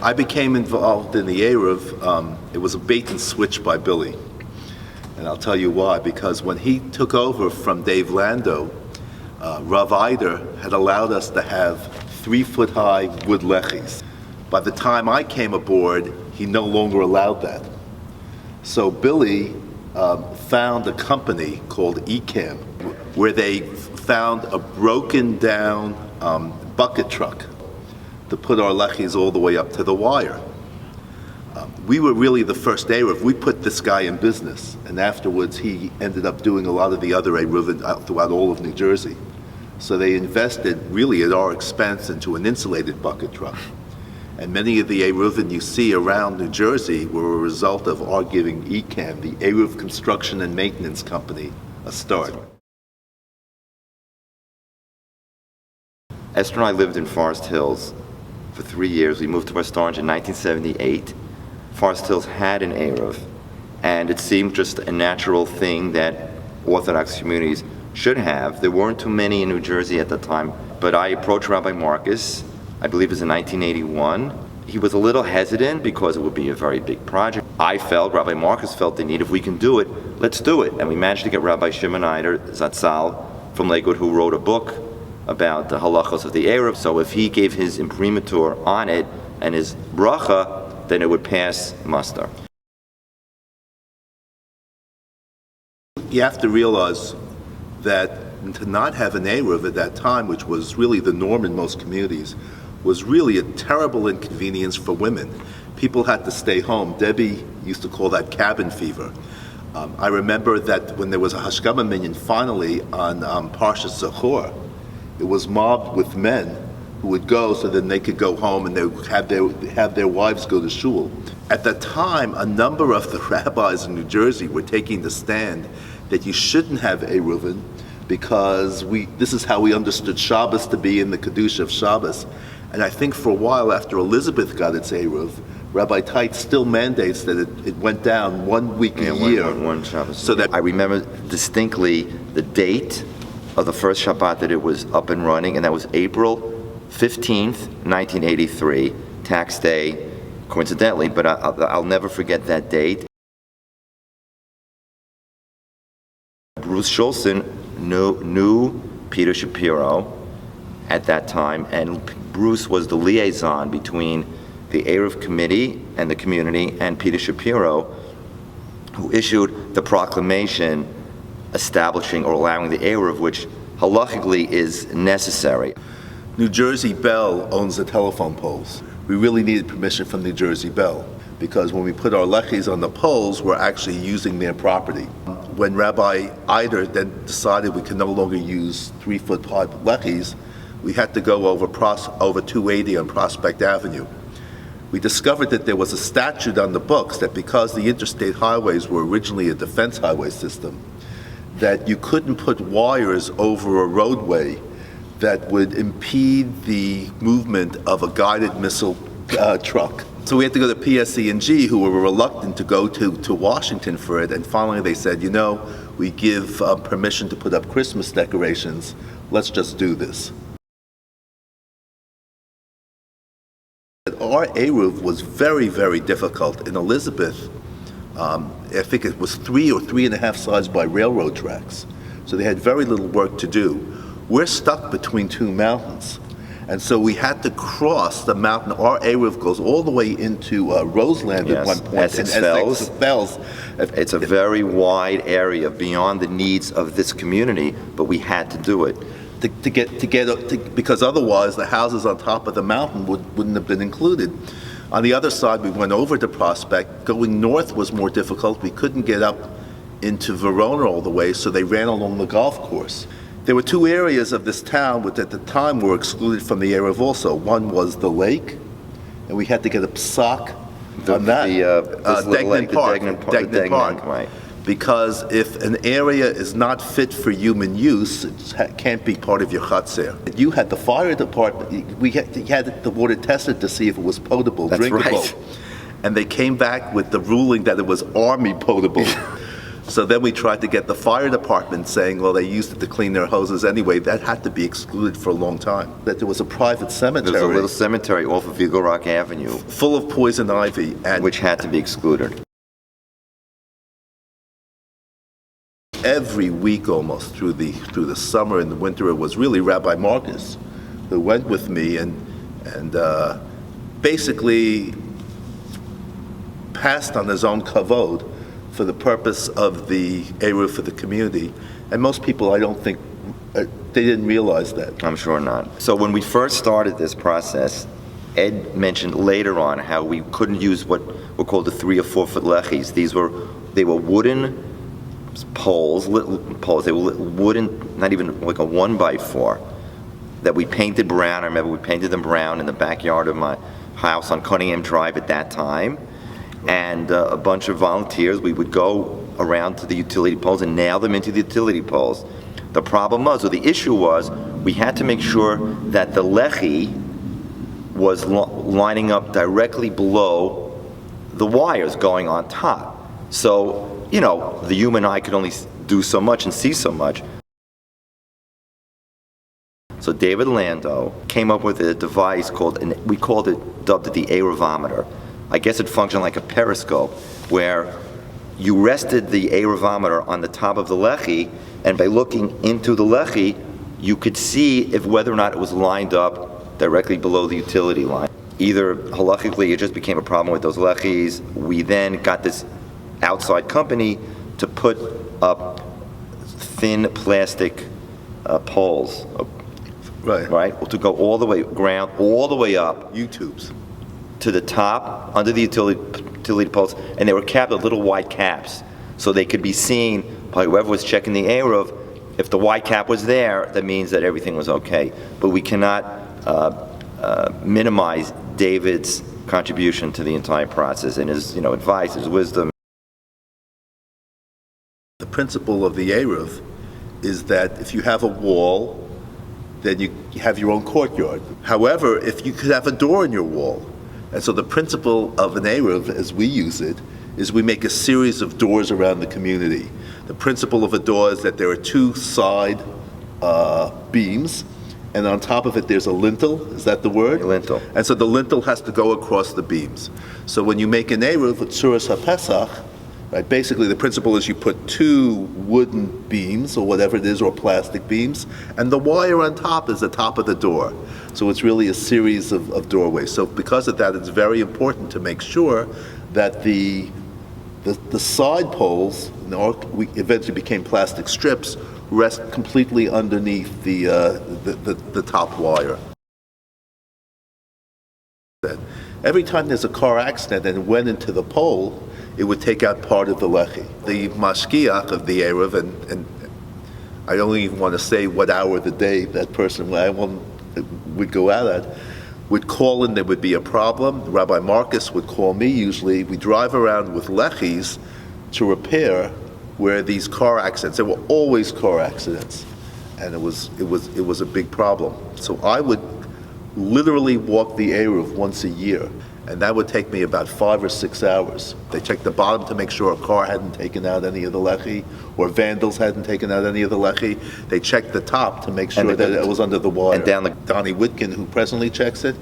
I became involved in the Eruv. It was a bait and switch by Billy. And I'll tell you why. Because when he took over from Dave Lando, Rav Eider had allowed us to have 3-foot-high wood lechis. By the time I came aboard, he no longer allowed that. So Billy found a company called ECAM, where they found a broken down bucket truck to put our lechis all the way up to the wire. We were really the first Eruv. We put this guy in business, and afterwards he ended up doing a lot of the other Eruv throughout all of New Jersey. So they invested really at our expense into an insulated bucket truck. And many of the Eruvin you see around New Jersey were a result of our giving ECAM, the Eruv Construction and Maintenance Company, a start. Esther and I lived in Forest Hills for 3 years. We moved to West Orange in 1978. Forest Hills had an Eruv, and it seemed just a natural thing that Orthodox communities should have. There weren't too many in New Jersey at the time, but I approached Rabbi Marcus, I believe it was in 1981. He was a little hesitant because it would be a very big project. Rabbi Marcus felt the need, if we can do it, let's do it. And we managed to get Rabbi Shimon Eider Zatzal from Lakewood, who wrote a book about the halachos of the Eruv. So if he gave his imprimatur on it and his bracha, then it would pass muster. You have to realize that to not have an Eruv at that time, which was really the norm in most communities, was really a terrible inconvenience for women. People had to stay home. Debbie used to call that cabin fever. I remember that when there was a Hashkama Minyan finally on Parshas Zachor, it was mobbed with men who would go so then they could go home and they would have their wives go to shul. At that time, a number of the rabbis in New Jersey were taking the stand that you shouldn't have Eruvin because this is how we understood Shabbos to be in the Kedusha of Shabbos. And I think for a while after Elizabeth got its Eruv, Rabbi Tite still mandates that it went down 1 week a year. One Shabbos. So that I remember distinctly the date of the first Shabbat that it was up and running, and that was April 15th, 1983, tax day, coincidentally, but I'll never forget that date. Bruce Schulzen knew Peter Shapiro at that time, and Bruce was the liaison between the Eruv committee and the community and Peter Shapiro, who issued the proclamation establishing or allowing the Eruv, which halachically is necessary. New Jersey Bell owns the telephone poles. We really needed permission from New Jersey Bell because when we put our lechis on the poles, we're actually using their property. When Rabbi Eider then decided we could no longer use 3-foot-high lechis, we had to go over 280 on Prospect Avenue. We discovered that there was a statute on the books that because the interstate highways were originally a defense highway system, that you couldn't put wires over a roadway that would impede the movement of a guided missile truck. So we had to go to PSE&G, who were reluctant to go to Washington for it, and finally they said, we give permission to put up Christmas decorations, let's just do this. Our Eruv was very, very difficult. In Elizabeth, I think it was 3 or 3.5 sides by railroad tracks. So they had very little work to do. We're stuck between two mountains. And so we had to cross the mountain. Our Eruv goes all the way into Roseland at one point. Essex Fells. It's a very wide area beyond the needs of this community, but we had to do it. Because otherwise the houses on top of the mountain wouldn't have been included. On the other side, we went over to Prospect. Going north was more difficult. We couldn't get up into Verona all the way, so they ran along the golf course. There were two areas of this town which at the time were excluded from the Eruv also. One was the lake, and we had to get a psock on that. Degnan Park. Right. Because if an area is not fit for human use, it can't be part of your chutzner. You had the fire department, you had the water tested to see if it was potable, drinkable. Right. And they came back with the ruling that it was Army potable. So then we tried to get the fire department saying, well, they used it to clean their hoses anyway. That had to be excluded for a long time. That there was a private cemetery. There's a little cemetery off of Eagle Rock Avenue, full of poison ivy, and which had to be excluded. every week almost through the summer and the winter, it was really Rabbi Marcus who went with me and basically passed on his own kavod for the purpose of the Eruv for the community. And most people, I don't think, they didn't realize that. I'm sure not. So when we first started this process, Ed mentioned later on how we couldn't use what were called the 3 or 4 foot lechis. They were wooden poles, they were wooden, not even like a 1x4, that we painted brown. I remember we painted them brown in the backyard of my house on Cunningham Drive at that time. And a bunch of volunteers, we would go around to the utility poles and nail them into the utility poles. The problem was, or the issue was, we had to make sure that the lechi was lining up directly below the wires going on top. So, you know, the human eye could only do so much and see so much. So David Lando came up with a device dubbed it the Eruvometer. I guess it functioned like a periscope, where you rested the Eruvometer on the top of the lechi, and by looking into the lechi, you could see if whether or not it was lined up directly below the utility line. Either halachically, it just became a problem with those lechis. We then got this outside company to put up thin plastic poles, right, to go all the way ground, all the way up, U-tubes, to the top, under the utility poles, and they were capped with little white caps, so they could be seen by whoever was checking the Eruv. If the white cap was there, that means that everything was okay. But we cannot minimize David's contribution to the entire process and his, advice, his wisdom. The principle of the Eruv is that if you have a wall, then you have your own courtyard. However, if you could have a door in your wall, and so the principle of an Eruv, as we use it, is we make a series of doors around the community. The principle of a door is that there are 2 side beams, and on top of it there's a lintel. Is that the word? A lintel. And so the lintel has to go across the beams. So when you make an Eruv with Tzuras HaPesach, right, basically the principle is you put 2 wooden beams, or whatever it is, or plastic beams, and the wire on top is the top of the door. So it's really a series of doorways. So because of that, it's very important to make sure that the side poles, we eventually became plastic strips, rest completely underneath the top wire. Every time there's a car accident and it went into the pole, it would take out part of the lechi. The mashgiach of the Eruv, and I don't even want to say what hour of the day that person would go out at, would call in, there would be a problem. Rabbi Marcus would call me usually. We drive around with lechis to repair where these car accidents, there were always car accidents, and it was a big problem. So I would literally walk the Eruv once a year, and that would take me about 5 or 6 hours. They checked the bottom to make sure a car hadn't taken out any of the lechi, or vandals hadn't taken out any of the lechi. They checked the top to make sure that it was under the wire. And down Donnie Whitkin, who presently checks it,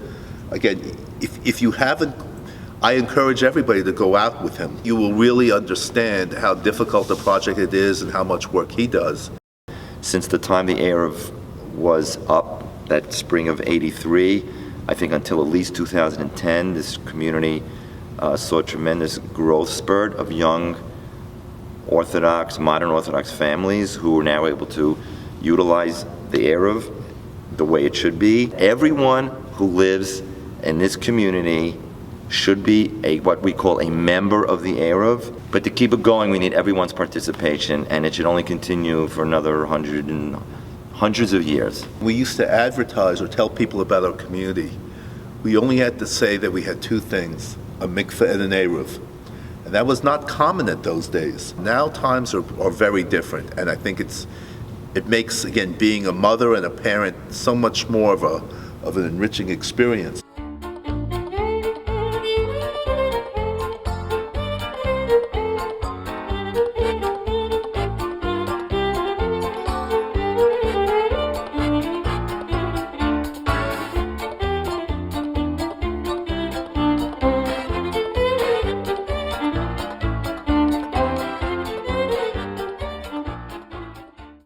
again, if you haven't, I encourage everybody to go out with him. You will really understand how difficult the project it is and how much work he does. Since the time the Eruv was up, that spring of '83, I think until at least 2010, this community saw a tremendous growth spurt of young Orthodox, modern Orthodox families who are now able to utilize the Eruv the way it should be. Everyone who lives in this community should be what we call a member of the Eruv. But to keep it going, we need everyone's participation, and it should only continue for another hundreds of years. We used to advertise or tell people about our community. We only had to say that we had 2 things, a mikveh and an Eruv. And that was not common at those days. Now times are very different, and I think it makes, again, being a mother and a parent so much more of an enriching experience.